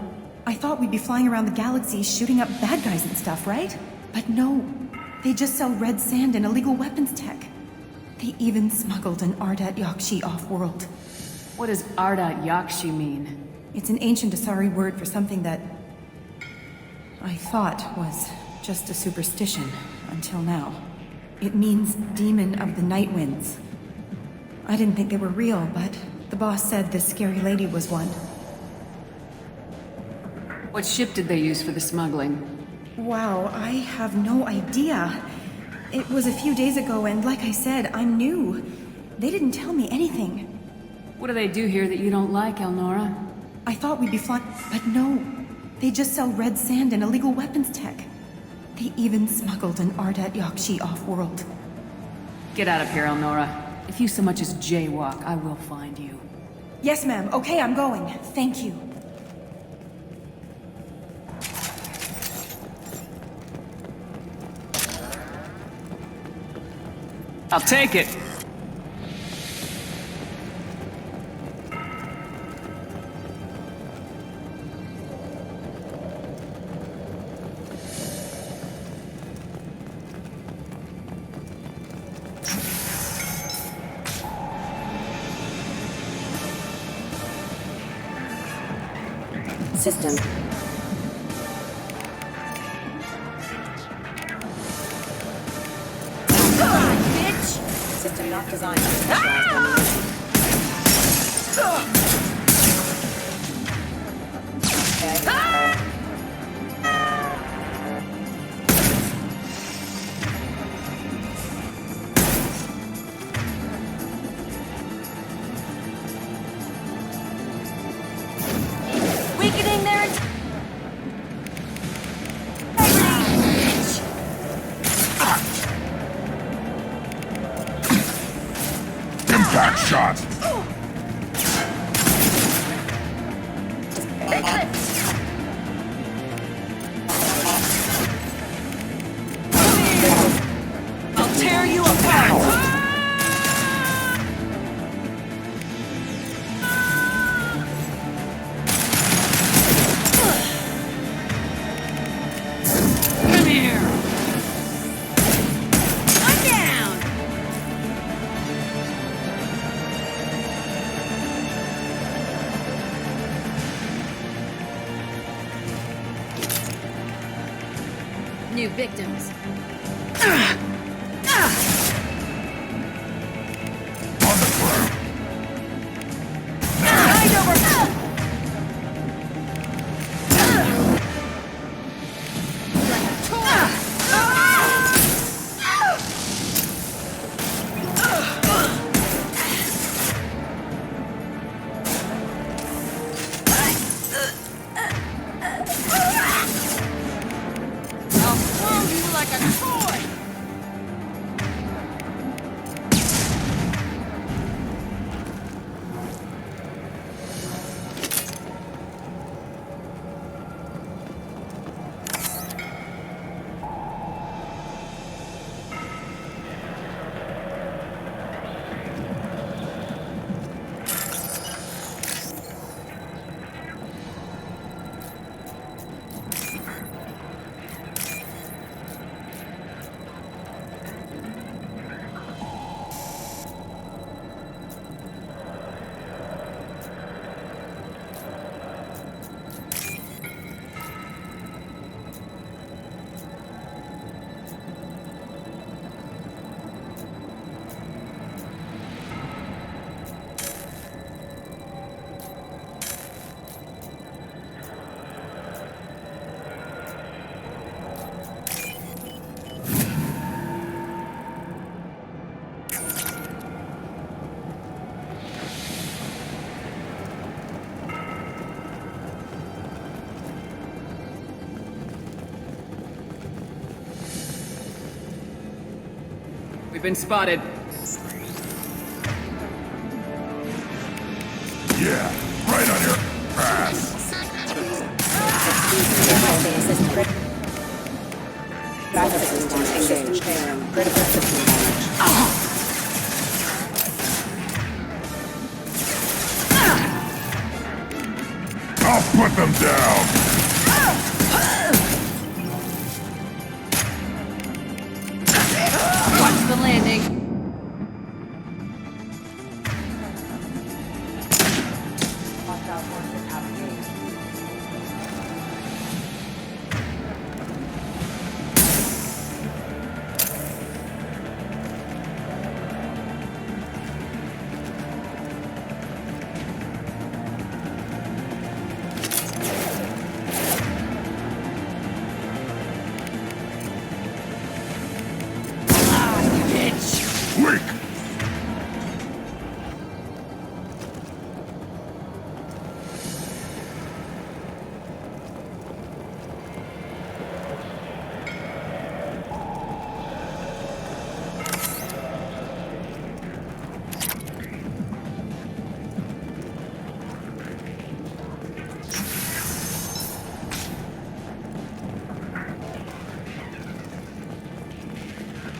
I thought we'd be flying around the galaxy shooting up bad guys and stuff, right? But no. They just sell red sand and illegal weapons tech. They even smuggled an Ardat Yakshi off-world. What does Ardat Yakshi mean? It's an ancient Asari word for something that I thought was just a superstition until now. It means demon of the night winds. I didn't think they were real, but the boss said this scary lady was one. What ship did they use for the smuggling? Wow, I have no idea. It was a few days ago, and like I said, I'm new. They didn't tell me anything. What do they do here that you don't like, Elnora? I thought we'd be flying, but no. They just sell red sand and illegal weapons tech. They even smuggled an Ardat Yakshi off-world. Get out of here, Elnora. If you so much as jaywalk, I will find you. Yes, ma'am. Okay, I'm going. Thank you. I'll take it. System. System not designed to specialize domination. new victims. We've been spotted. Yeah, right on your ass. I'll put them down. Watch the landing.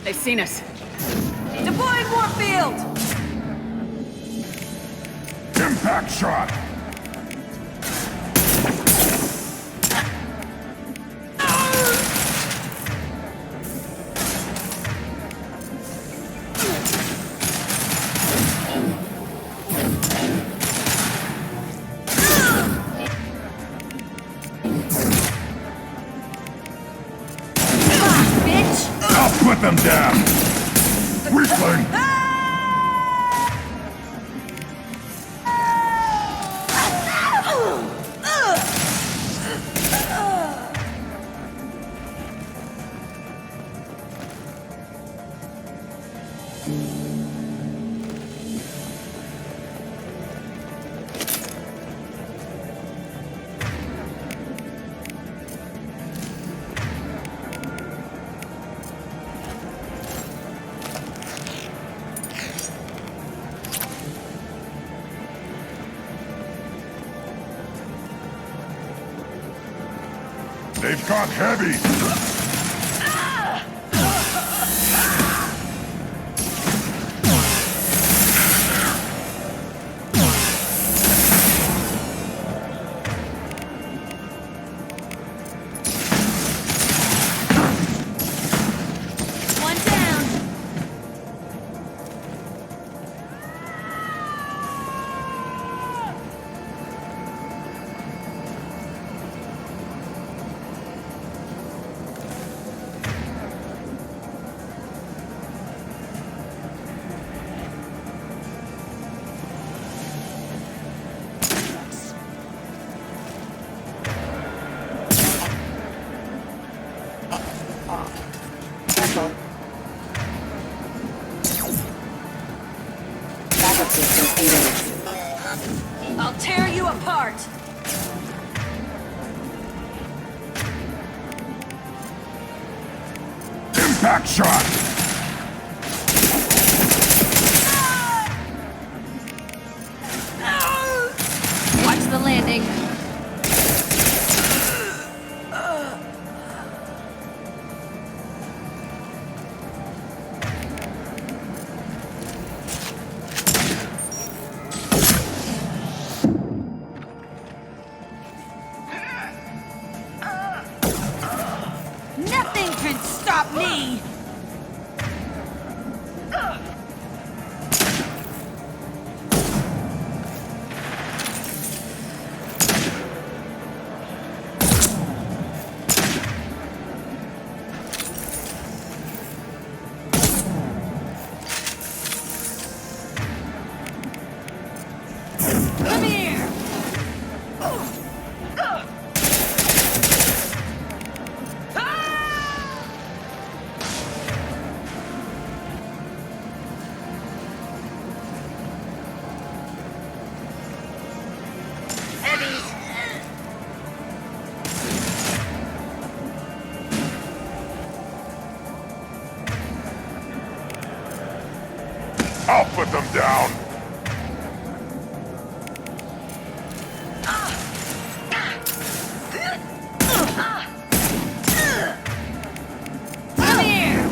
They've seen us. Deploying Warfield! Impact shot. Put them down! Weakling! They've got heavy! One down. I'll tear you apart! Impact shot! Watch the landing. Nothing can stop me! Come here! I'll put them down! Come here!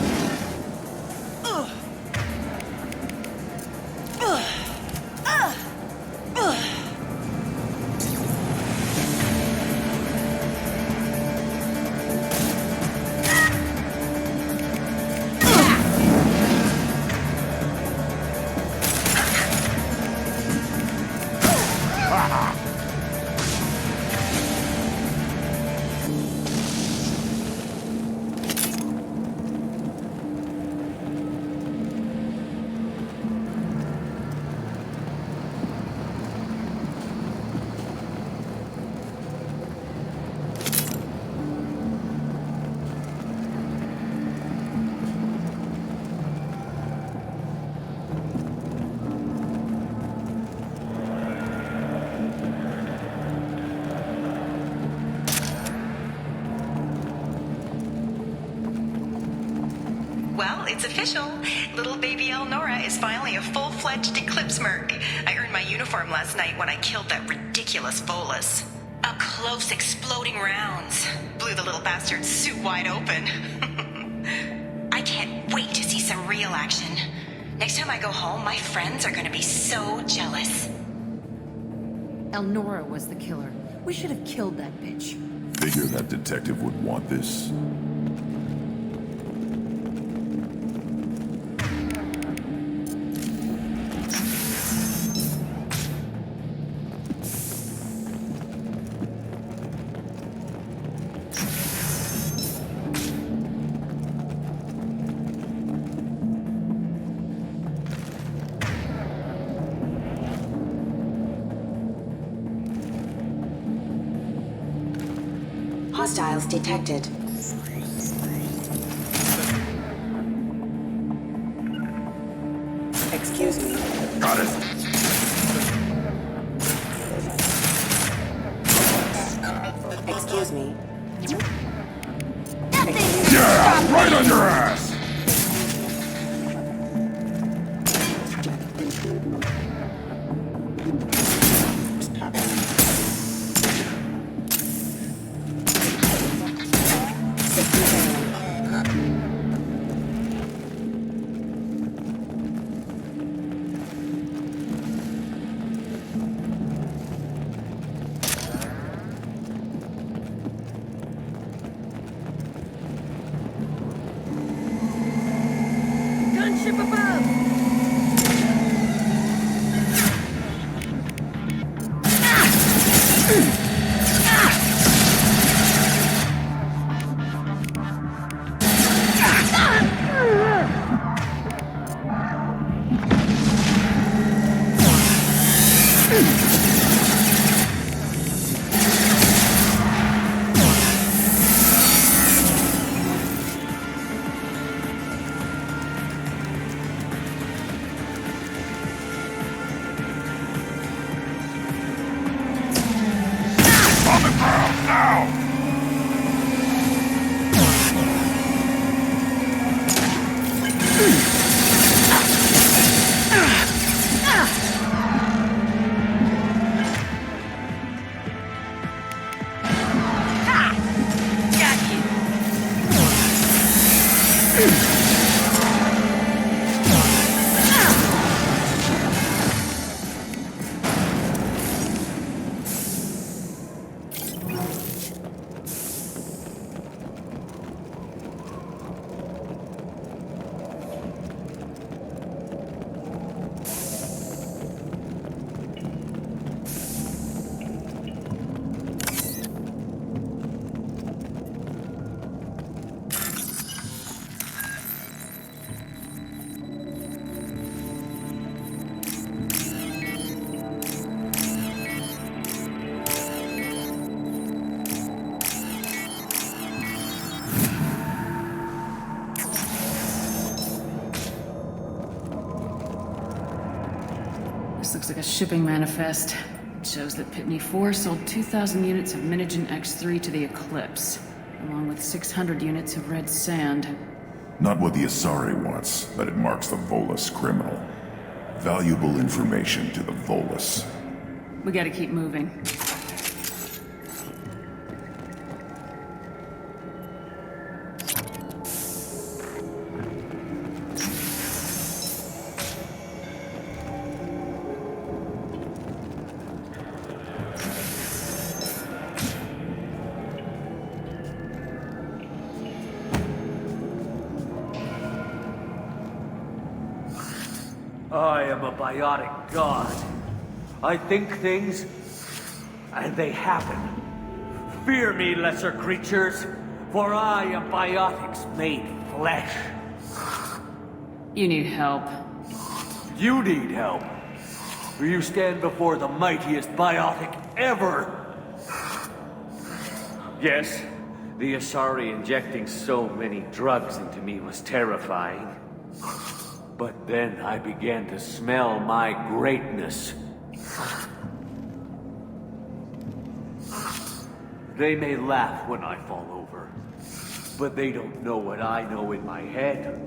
Well, it's official. Little baby Elnora is finally a full-fledged eclipse merc. I earned my uniform last night when I killed that ridiculous bolus. Up close, exploding rounds. Blew the little bastard's suit wide open. I can't wait to see some real action. Next time I go home, my friends are gonna be so jealous. Elnora was the killer. We should have killed that bitch. Figure that detective would want this. Hostiles detected. Excuse me. Got it. Excuse me. Yeah, right on your ass! Gunship above! This looks like a shipping manifest. It shows that Pitney 4 sold 2,000 units of Minigen X3 to the Eclipse, along with 600 units of red sand. Not what the Azari wants, but it marks the Volus criminal. Valuable information to the Volus. We gotta keep moving. I am a biotic god. I think things, and they happen. Fear me, lesser creatures, for I am biotics made flesh. You need help. You need help. For you stand before the mightiest biotic ever. Yes, the Azari injecting so many drugs into me was terrifying. But then I began to smell my greatness. They may laugh when I fall over, but they don't know what I know in my head.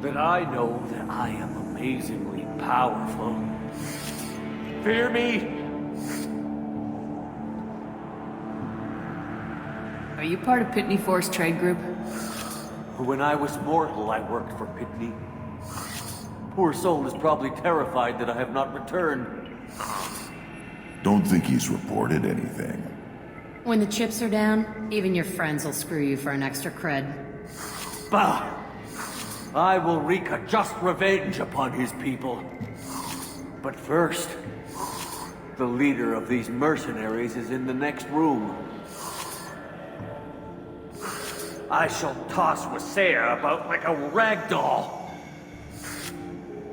That I know that I am amazingly powerful. Fear me? Are you part of Pitney 4's trade group? When I was mortal, I worked for Pitney. Poor soul is probably terrified that I have not returned. Don't think he's reported anything. When the chips are down, even your friends will screw you for an extra cred. Bah! I will wreak a just revenge upon his people. But first, the leader of these mercenaries is in the next room. I shall toss Wasea about like a rag doll.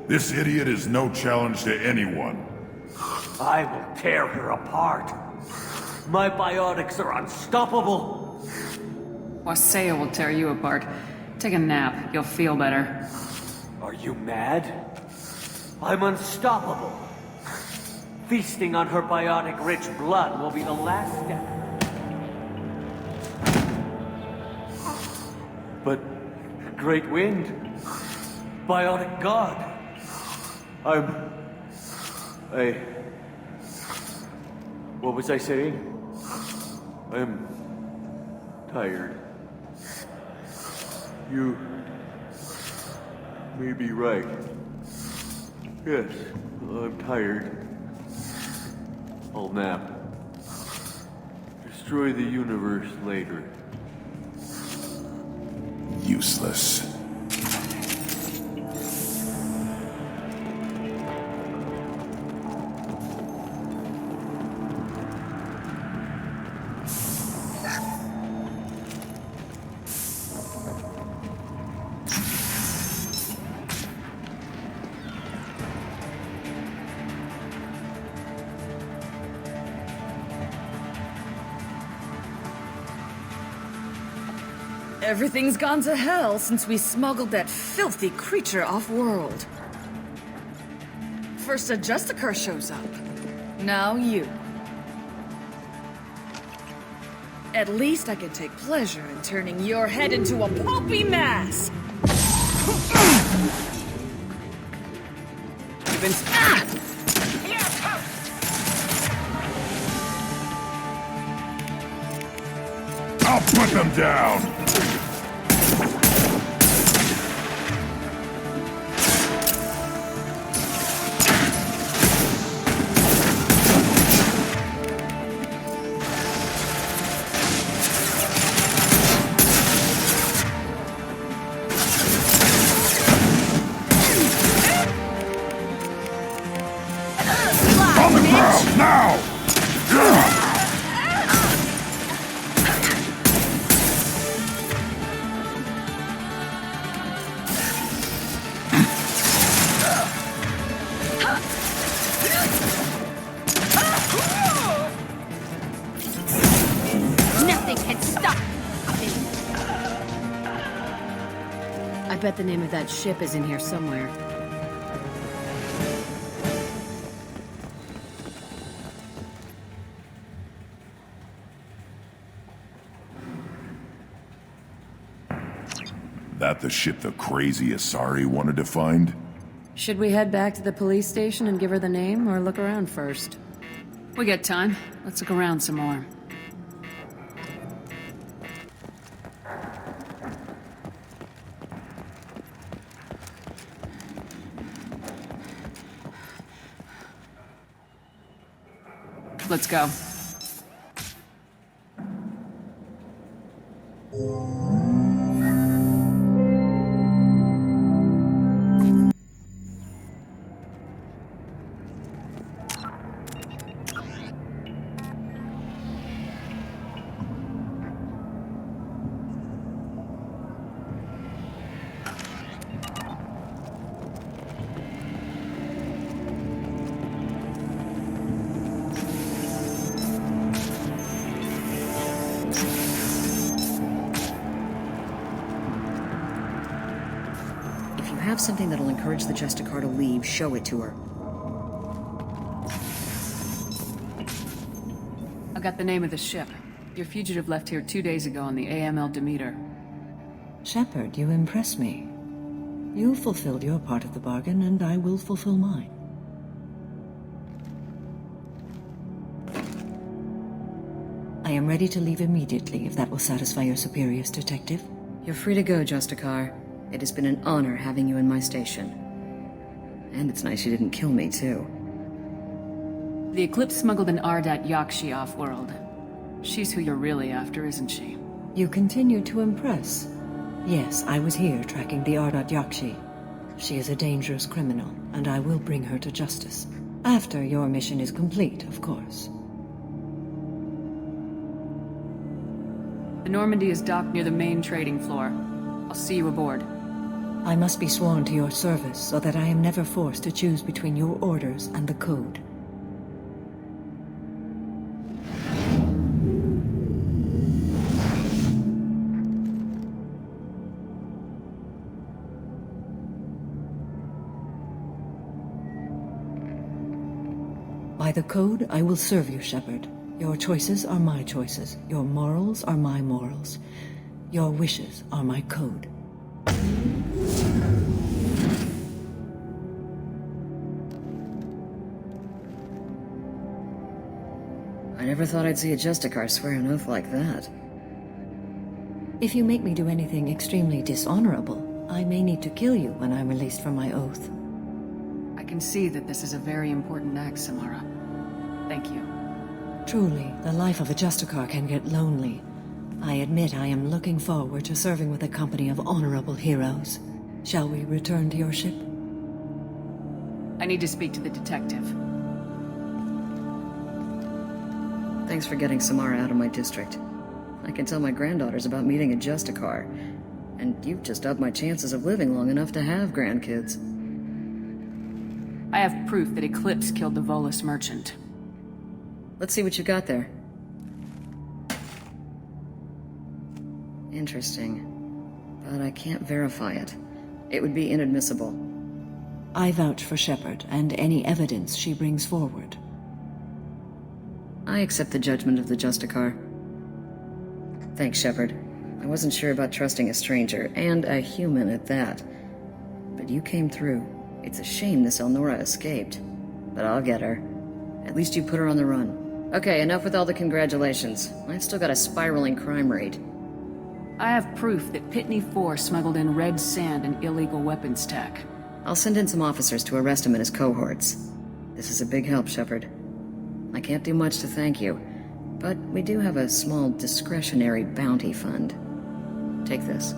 This idiot is no challenge to anyone. I will tear her apart. My biotics are unstoppable. Wasea will tear you apart. Take a nap. You'll feel better. Are you mad? I'm unstoppable. Feasting on her biotic-rich blood will be the last step. But, Great Wind, biotic god, what was I saying? I'm tired. You may be right. Yes, I'm tired. I'll nap. Destroy the universe later. Useless. Everything's gone to hell since we smuggled that filthy creature off-world. First a Justicar shows up. Now you. At least I can take pleasure in turning your head into a pulpy mass! You've been... I'll put them down! Now! Nothing can stop me. I bet the name of that ship is in here somewhere. That the ship the crazy Asari wanted to find? Should we head back to the police station and give her the name, or look around first? We got time. Let's look around some more. Let's go. Have something that'll encourage the Justicar to leave, show it to her. I got the name of the ship. Your fugitive left here 2 days ago on the AML Demeter. Shepard, you impress me. You fulfilled your part of the bargain, and I will fulfill mine. I am ready to leave immediately, if that will satisfy your superiors, Detective. You're free to go, Justicar. It has been an honor having you in my station. And it's nice you didn't kill me, too. The Eclipse smuggled an Ardat Yakshi off-world. She's who you're really after, isn't she? You continue to impress. Yes, I was here tracking the Ardat Yakshi. She is a dangerous criminal, and I will bring her to justice. After your mission is complete, of course. The Normandy is docked near the main trading floor. I'll see you aboard. I must be sworn to your service so that I am never forced to choose between your orders and the code. By the code, I will serve you, Shepard. Your choices are my choices. Your morals are my morals. Your wishes are my code. I never thought I'd see a Justicar swear an oath like that. If you make me do anything extremely dishonorable, I may need to kill you when I'm released from my oath. I can see that this is a very important act, Samara. Thank you. Truly, the life of a Justicar can get lonely. I admit I am looking forward to serving with a company of honorable heroes. Shall we return to your ship? I need to speak to the detective. Thanks for getting Samara out of my district. I can tell my granddaughters about meeting a Justicar, and you've just upped my chances of living long enough to have grandkids. I have proof that Eclipse killed the Volus merchant. Let's see what you got there. Interesting. But I can't verify it. It would be inadmissible. I vouch for Shepard and any evidence she brings forward. I accept the judgment of the Justicar. Thanks, Shepard. I wasn't sure about trusting a stranger, and a human at that. But you came through. It's a shame this Elnora escaped. But I'll get her. At least you put her on the run. Okay, enough with all the congratulations. I've still got a spiraling crime rate. I have proof that Pitney 4 smuggled in red sand and illegal weapons tech. I'll send in some officers to arrest him and his cohorts. This is a big help, Shepard. I can't do much to thank you, but we do have a small discretionary bounty fund. Take this.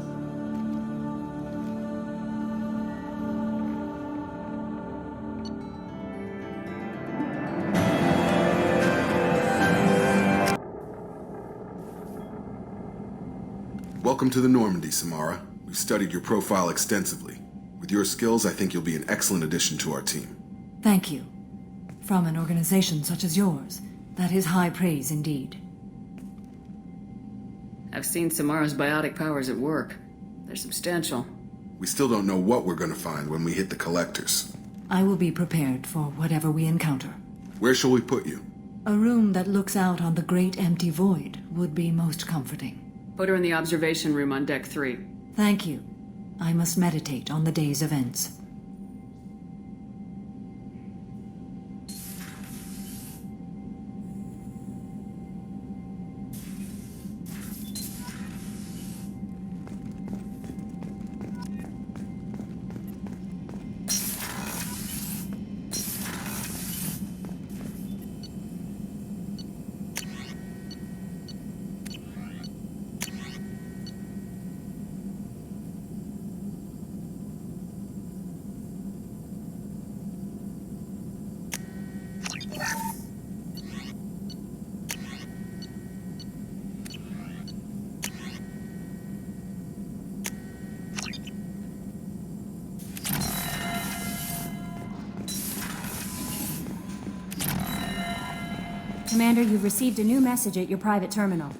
Welcome to the Normandy, Samara. We've studied your profile extensively. With your skills, I think you'll be an excellent addition to our team. Thank you. From an organization such as yours, that is high praise indeed. I've seen Samara's biotic powers at work. They're substantial. We still don't know what we're going to find when we hit the collectors. I will be prepared for whatever we encounter. Where shall we put you? A room that looks out on the great empty void would be most comforting. Put her in the observation room on deck 3. Thank you. I must meditate on the day's events. Commander, you've received a new message at your private terminal.